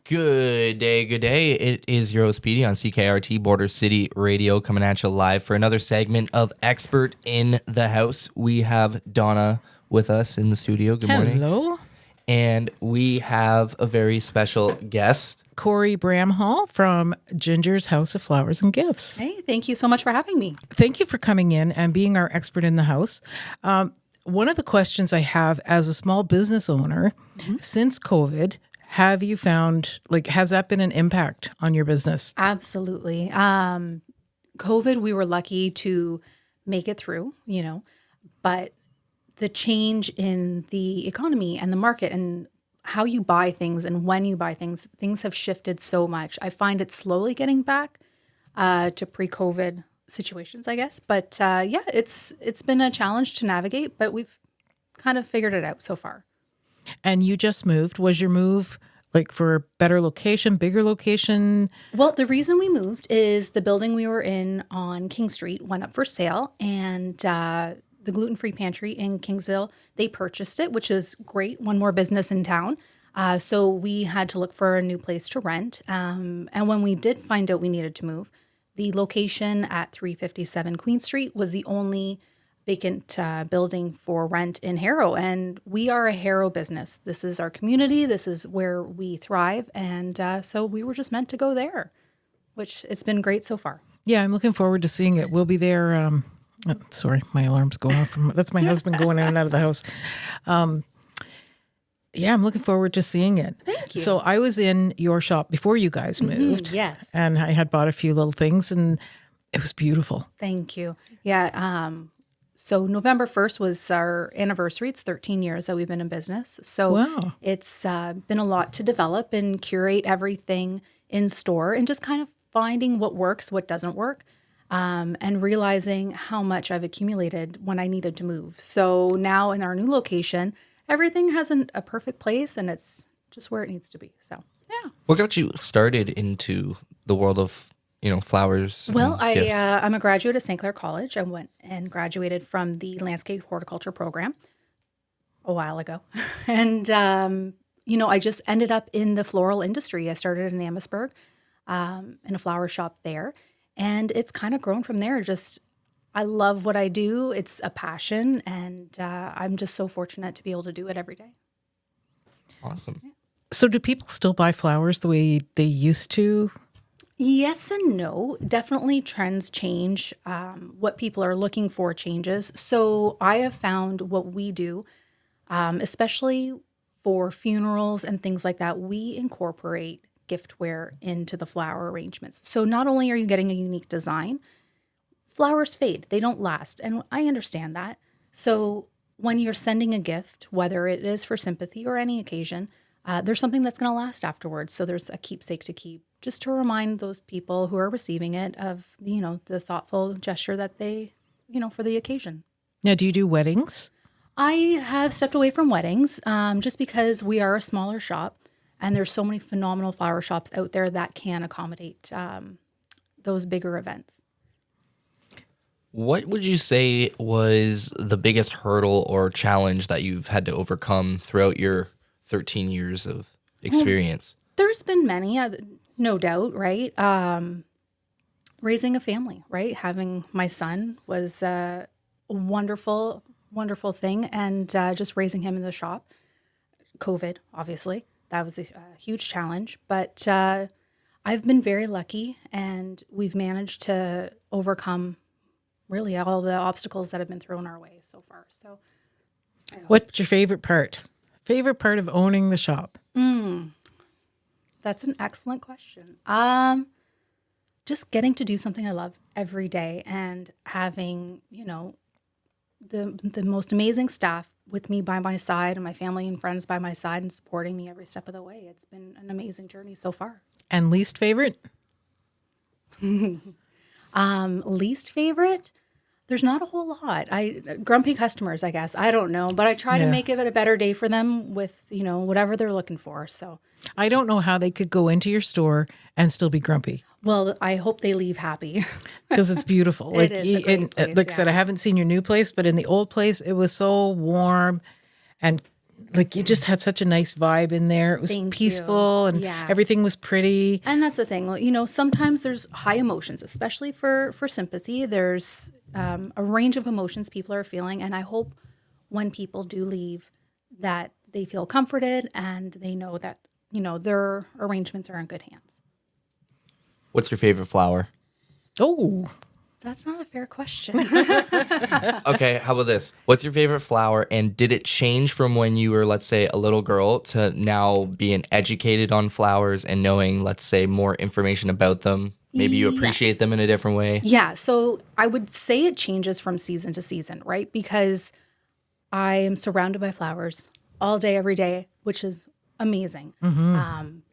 Good day, good day. It is your host, Petey, on CKRT Border City Radio, coming at you live for another segment of Expert in the House. We have Donna with us in the studio. Good morning. Hello. And we have a very special guest. Corrie Bramhall from Ginger's House of Flowers and Gifts. Hey, thank you so much for having me. Thank you for coming in and being our expert in the house. One of the questions I have as a small business owner, since COVID, have you found, has that been an impact on your business? Absolutely. COVID, we were lucky to make it through, but the change in the economy and the market and how you buy things and when you buy things have shifted so much. I find it slowly getting back to pre-COVID situations, I guess. But it's been a challenge to navigate, but we've kind of figured it out so far. And you just moved. Was your move for a better location, bigger location? Well, the reason we moved is the building we were in on King Street went up for sale, and the gluten-free pantry in Kingsville, they purchased it, which is great. One more business in town. So we had to look for a new place to rent. And when we did find out we needed to move, the location at 357 Queen Street was the only vacant building for rent in Harrow. And we are a Harrow business. This is our community. This is where we thrive. And so we were just meant to go there, which it's been great so far. Yeah, I'm looking forward to seeing it. We'll be there. Sorry, my alarm's going off. That's my husband going in and out of the house. Yeah, I'm looking forward to seeing it. Thank you. So I was in your shop before you guys moved. Yes. And I had bought a few little things, and it was beautiful. Thank you. Yeah. So November 1st was our anniversary. It's 13 years that we've been in business. So Wow. It's been a lot to develop and curate everything in store and just kind of finding what works, what doesn't work. And realizing how much I've accumulated when I needed to move. So now in our new location, everything has a perfect place and it's just where it needs to be. So, yeah. What got you started into the world of, flowers? Well, gifts? I'm a graduate of St. Clair College. I went and graduated from the landscape horticulture program a while ago. And, I just ended up in the floral industry. I started in Amherstburg in a flower shop there. And it's kind of grown from there. I love what I do. It's a passion, and I'm just so fortunate to be able to do it every day. Awesome. So do people still buy flowers the way they used to? Yes and no. Definitely trends change. What people are looking for changes. So I have found what we do, especially for funerals and things like that, we incorporate giftware into the flower arrangements. So not only are you getting a unique design, flowers fade, they don't last. And I understand that. So when you're sending a gift, whether it is for sympathy or any occasion, there's something that's going to last afterwards. So there's a keepsake to keep, just to remind those people who are receiving it of, the thoughtful gesture that they, for the occasion. Now, do you do weddings? I have stepped away from weddings just because we are a smaller shop. And there's so many phenomenal flower shops out there that can accommodate those bigger events. What would you say was the biggest hurdle or challenge that you've had to overcome throughout your 13 years of experience? There's been many, no doubt, right? Raising a family, right? Having my son was a wonderful, wonderful thing. And just raising him in the shop. COVID, obviously. That was a huge challenge, but I've been very lucky, and we've managed to overcome really all the obstacles that have been thrown our way so far. So, What's your favorite part? Favorite part of owning the shop? That's an excellent question. Just getting to do something I love every day and having, the most amazing staff with me by my side and my family and friends by my side and supporting me every step of the way. It's been an amazing journey so far. And least favorite? Least favorite? There's not a whole lot. Grumpy customers, I guess. I don't know, but I try to make it a better day for them with, whatever they're looking for. So I don't know how they could go into your store and still be grumpy. Well, I hope they leave happy. Because it's beautiful. It is a great place, like I said, I haven't seen your new place, but in the old place, it was so warm and like you just had such a nice vibe in there. It was Thank peaceful you. and Yeah. everything was pretty. And that's the thing, you know, sometimes there's high emotions, especially for sympathy. There's a range of emotions people are feeling. And I hope when people do leave that they feel comforted and they know that, you know, their arrangements are in good hands. What's your favorite flower? Oh, That's not a fair question. Okay, how about this? What's your favorite flower, and did it change from when you were, let's say, a little girl to now being educated on flowers and knowing, let's say, more information about them? Maybe you appreciate Yes. them in a different way? Yeah, so I would say it changes from season to season, right? Because I am surrounded by flowers all day, every day, which is amazing.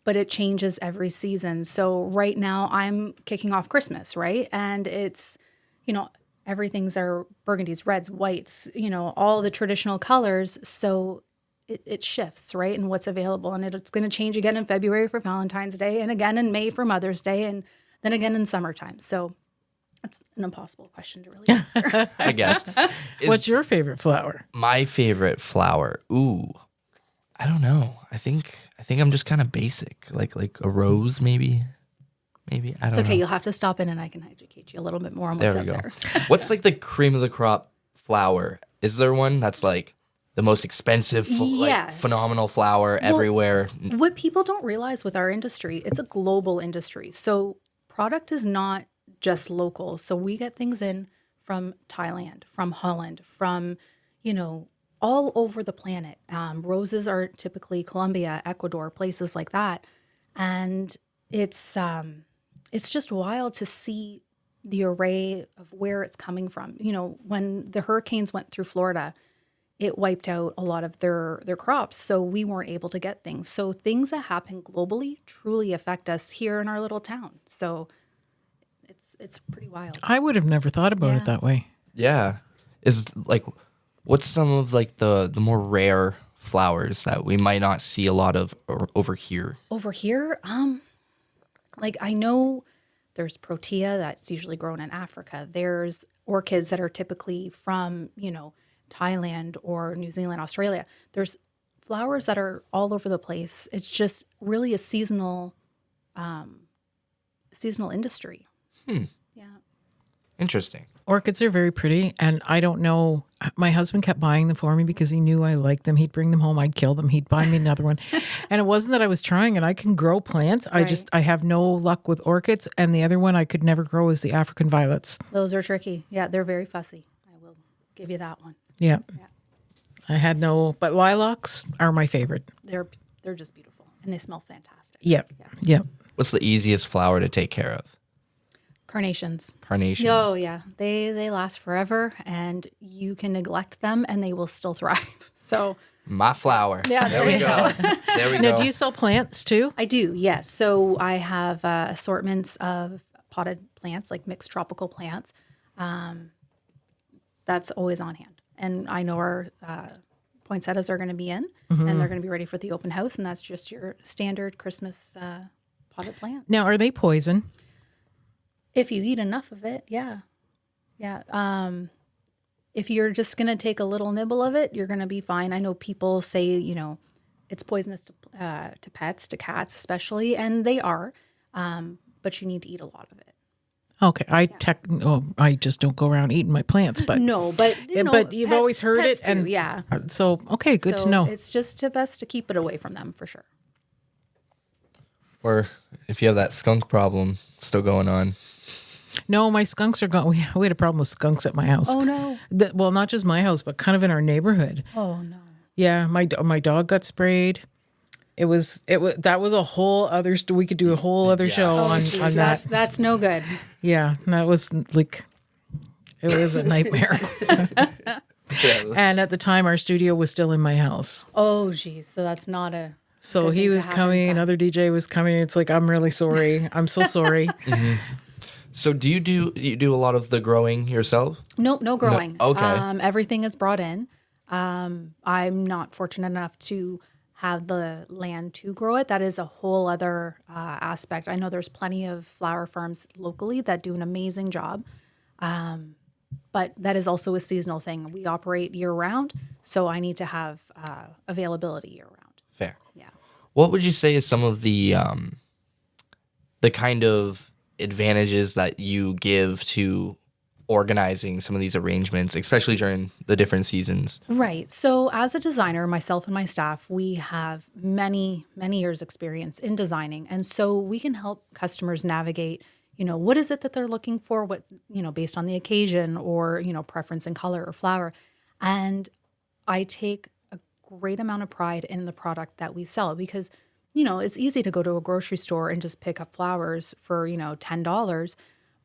But it changes every season. So right now I'm kicking off Christmas, right? And it's, you know, everything's are burgundies, reds, whites, you know, all the traditional colors. So it shifts, right? And what's available. And it's going to change again in February for Valentine's Day and again in May for Mother's Day and then again in summertime. So that's an impossible question to really answer. I guess. what's your favorite flower? My favorite flower? Ooh, I don't know. I think I'm just kind of basic, like a rose, maybe. Maybe I don't It's okay. know. You'll have to stop in and I can educate you a little bit more on There what's we out go. there. What's like the cream of the crop flower? Is there one that's like the most expensive, like Yes. phenomenal flower everywhere? What people don't realize with our industry, it's a global industry. So product is not just local. So we get things in from Thailand, from Holland, from, you know, all over the planet. Roses are typically Colombia, Ecuador, places like that. And it's just wild to see the array of where it's coming from. You know, when the hurricanes went through Florida, it wiped out a lot of their crops. So we weren't able to get things. So things that happen globally truly affect us here in our little town. So it's pretty wild. I would have never thought about Yeah. it that way. Yeah. Is like, what's some of like the more rare flowers that we might not see a lot of over here? Over here, like I know there's protea that's usually grown in Africa. There's orchids that are typically from, you know, Thailand or New Zealand, Australia. There's flowers that are all over the place. It's just really a seasonal industry. Yeah. Interesting. Orchids are very pretty, and I don't know. My husband kept buying them for me because he knew I liked them. He'd bring them home, I'd kill them, he'd buy me another one. And it wasn't that I was trying, and I can grow plants. Right. I have no luck with orchids, and the other one I could never grow is the African violets. Those are tricky. Yeah, they're very fussy. I will give you that one. Yeah. I had no, but lilacs are my favorite. They're just beautiful and they smell fantastic. Yep. Yep. What's the easiest flower to take care of? Carnations. Carnations. Oh yeah, they last forever, and you can neglect them, and they will still thrive. So My flower. Yeah, There we go. There we Now, go. do you sell plants too? I do, yes. So I have assortments of potted plants, like mixed tropical plants. That's always on hand, and I know our poinsettias are going to be in, and they're going to be ready for the open house, and that's just your standard Christmas potted plant. Now, are they poison? If you eat enough of it, yeah. If you're just going to take a little nibble of it, you're going to be fine. I know people say, you know, it's poisonous to pets, to cats especially, and they are, but you need to eat a lot of it. Okay, I just don't go around eating my plants, but No, but you know, but you've always heard pets it, and do, yeah. so okay, good So to know. It's just best to keep it away from them for sure. Or if you have that skunk problem still going on. No, my skunks are gone. We had a problem with skunks at my house. Oh no! Well, not just my house, but kind of in our neighborhood. Oh no! Yeah, my dog got sprayed. That was a whole other. We could do a whole other show on Geez, that. that's no good. Yeah, that was like, it was a nightmare. And at the time, our studio was still in my house. Oh geez, so that's not a. So Good he thing to was have coming, inside. another DJ was coming. It's like, I'm really sorry. I'm so sorry. So do you do a lot of the growing yourself? Nope, no growing. okay. Everything is brought in. I'm not fortunate enough to have the land to grow it. That is a whole other aspect. I know there's plenty of flower farms locally that do an amazing job. but that is also a seasonal thing. We operate year round, so I need to have availability year round. Fair. Yeah. What would you say is some of the kind of advantages that you give to organizing some of these arrangements, especially during the different seasons? Right. So as a designer, myself and my staff, we have many, many years experience in designing. And so we can help customers navigate, what is it that they're looking for, what, based on the occasion or, preference in color or flower. And I take a great amount of pride in the product that we sell because, it's easy to go to a grocery store and just pick up flowers for, $10,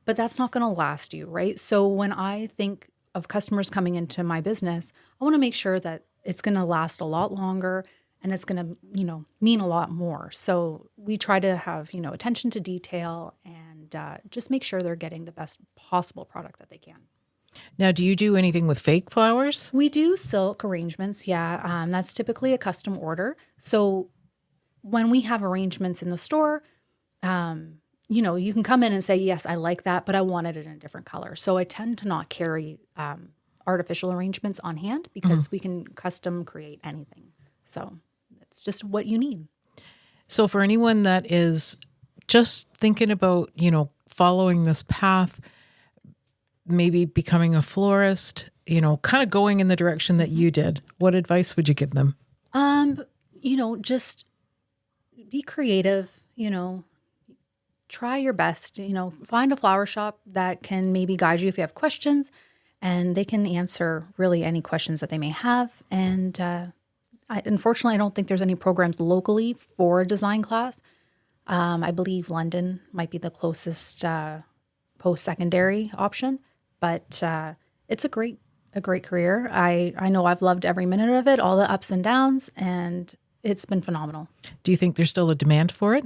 but that's not going to last you, right? So when I think of customers coming into my business, I want to make sure that it's going to last a lot longer and it's going to, mean a lot more. So we try to have, attention to detail and just make sure they're getting the best possible product that they can. Now, do you do anything with fake flowers? We do silk arrangements. Yeah. That's typically a custom order. So when we have arrangements in the store, you can come in and say, yes, I like that, but I wanted it in a different color. So I tend to not carry artificial arrangements on hand because we can custom create anything. So it's just what you need. So for anyone that is just thinking about, following this path, maybe becoming a florist, kind of going in the direction that you did, what advice would you give them? Just be creative, try your best, find a flower shop that can maybe guide you if you have questions, and they can answer really any questions that they may have. And unfortunately, I don't think there's any programs locally for a design class. I believe London might be the closest post-secondary option, but it's a great career. I know I've loved every minute of it, all the ups and downs, and it's been phenomenal. Do you think there's still a demand for it?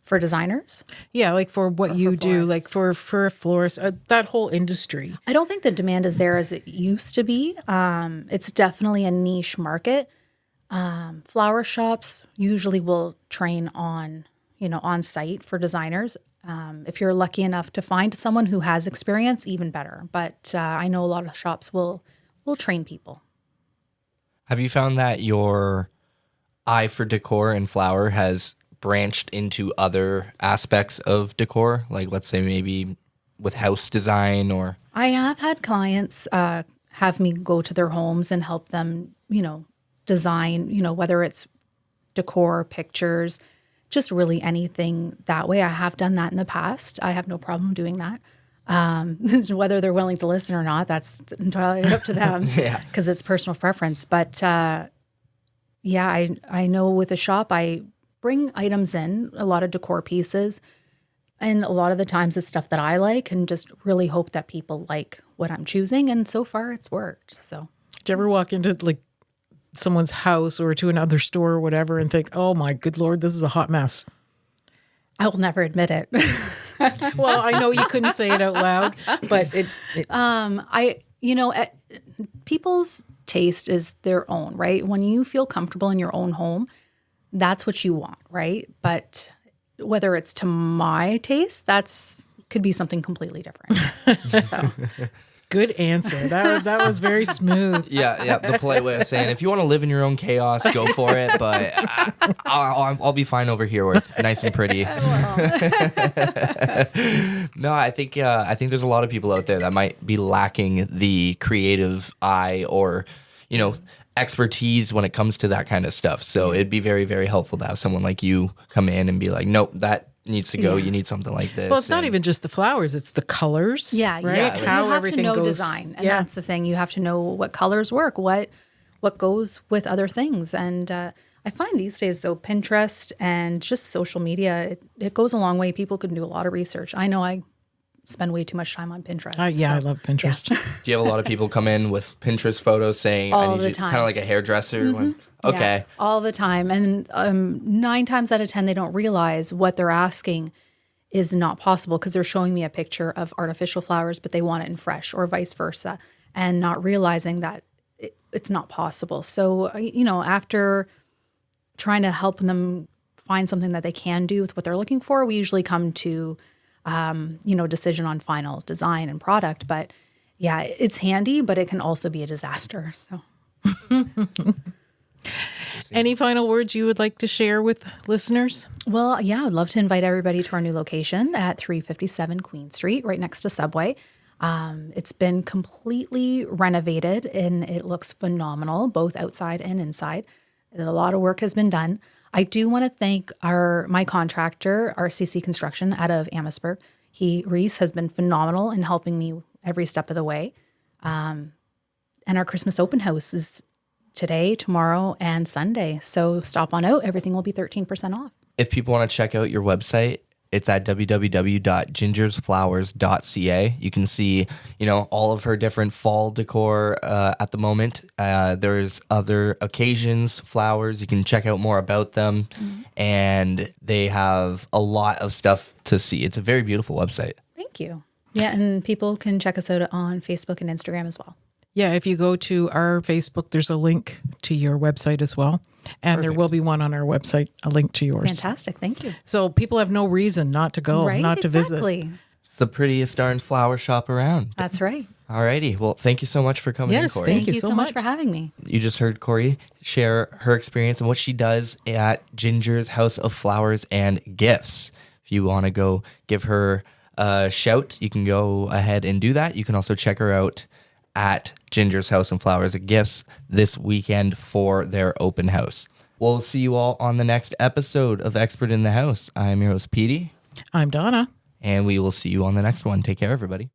For designers? Yeah, like for what you do, like for a florist, that whole industry. I don't think the demand is there as it used to be. It's definitely a niche market. Flower shops usually will train on site for designers. If you're lucky enough to find someone who has experience, even better. But I know a lot of shops will train people. Have you found that your eye for decor and flower has branched into other aspects of decor? Like, let's say maybe with house design or... I have had clients have me go to their homes and help them, design, whether it's decor, pictures, just really anything that way. I have done that in the past. I have no problem doing that. Whether they're willing to listen or not, that's entirely up to them because it's personal preference. But I know with a shop, I bring items in, a lot of decor pieces, and a lot of the times it's stuff that I like and just really hope that people like what I'm choosing. And so far it's worked. So did you ever walk into like someone's house or to another store or whatever and think, oh my good Lord, this is a hot mess? I will never admit it. Well, I know you couldn't say it out loud, but people's taste is their own, right? When you feel comfortable in your own home, that's what you want, right? But whether it's to my taste, could be something completely different. So. Good answer. That was very smooth. Yeah. The polite way of saying, if you want to live in your own chaos, go for it. But I'll be fine over here where it's nice and pretty. No, I think there's a lot of people out there that might be lacking the creative eye or, expertise when it comes to that kind of stuff. So it'd be very, very helpful to have someone like you come in and be like, nope, that needs to go. You need something like this. Well, it's not even just the flowers; it's the colors. Yeah, right. Yeah. How you have everything to know goes. Design, and that's the thing. You have to know what colors work, what goes with other things. And I find these days, though, Pinterest and just social media, it goes a long way. People can do a lot of research. I know I spend way too much time on Pinterest. I love Pinterest. Yeah. Do you have a lot of people come in with Pinterest photos saying, all I need the you, time. kind of like a hairdresser? Mm-hmm. Okay. Yeah, all the time. And 9 times out of 10, they don't realize what they're asking is not possible because they're showing me a picture of artificial flowers, but they want it in fresh or vice versa, and not realizing that it's not possible. So, after trying to help them find something that they can do with what they're looking for, we usually come to, decision on final design and product. But Yeah, it's handy, but it can also be a disaster. So, Any final words you would like to share with listeners? well, yeah, I'd love to invite everybody to our new location at 357 Queen Street, right next to Subway. It's been completely renovated and it looks phenomenal, both outside and inside. A lot of work has been done. I do want to thank my contractor, RCC Construction out of Amherstburg. Reese has been phenomenal in helping me every step of the way. And our Christmas open house is today, tomorrow, and Sunday. So stop on out. Everything will be 13% off. If people want to check out your website, it's at www.gingersflowers.ca. You can see, all of her different fall decor at the moment. There's other occasions, flowers. You can check out more about them. And they have a lot of stuff to see. It's a very beautiful website. Thank you. Yeah, and people can check us out on Facebook and Instagram as well. Yeah, if you go to our Facebook, there's a link to your website as well. And there will be one on our website, a link to yours. Fantastic. Thank you. So people have no reason not to go, Right? not to Exactly. visit. It's the prettiest darn flower shop around. That's right. Alrighty. Well, thank you so much for coming in, Yes, Corrie. thank Thank you you so so much much. for having me. You just heard Corrie share her experience and what she does at Ginger's House of Flowers and Gifts. If you want to go give her a shout, you can go ahead and do that. You can also check her out at Ginger's House and Flowers and Gifts this weekend for their open house. We'll see you all on the next episode of Expert in the House. I'm your host, Petey, I'm Donna. and we will see you on the next one. Take care, everybody.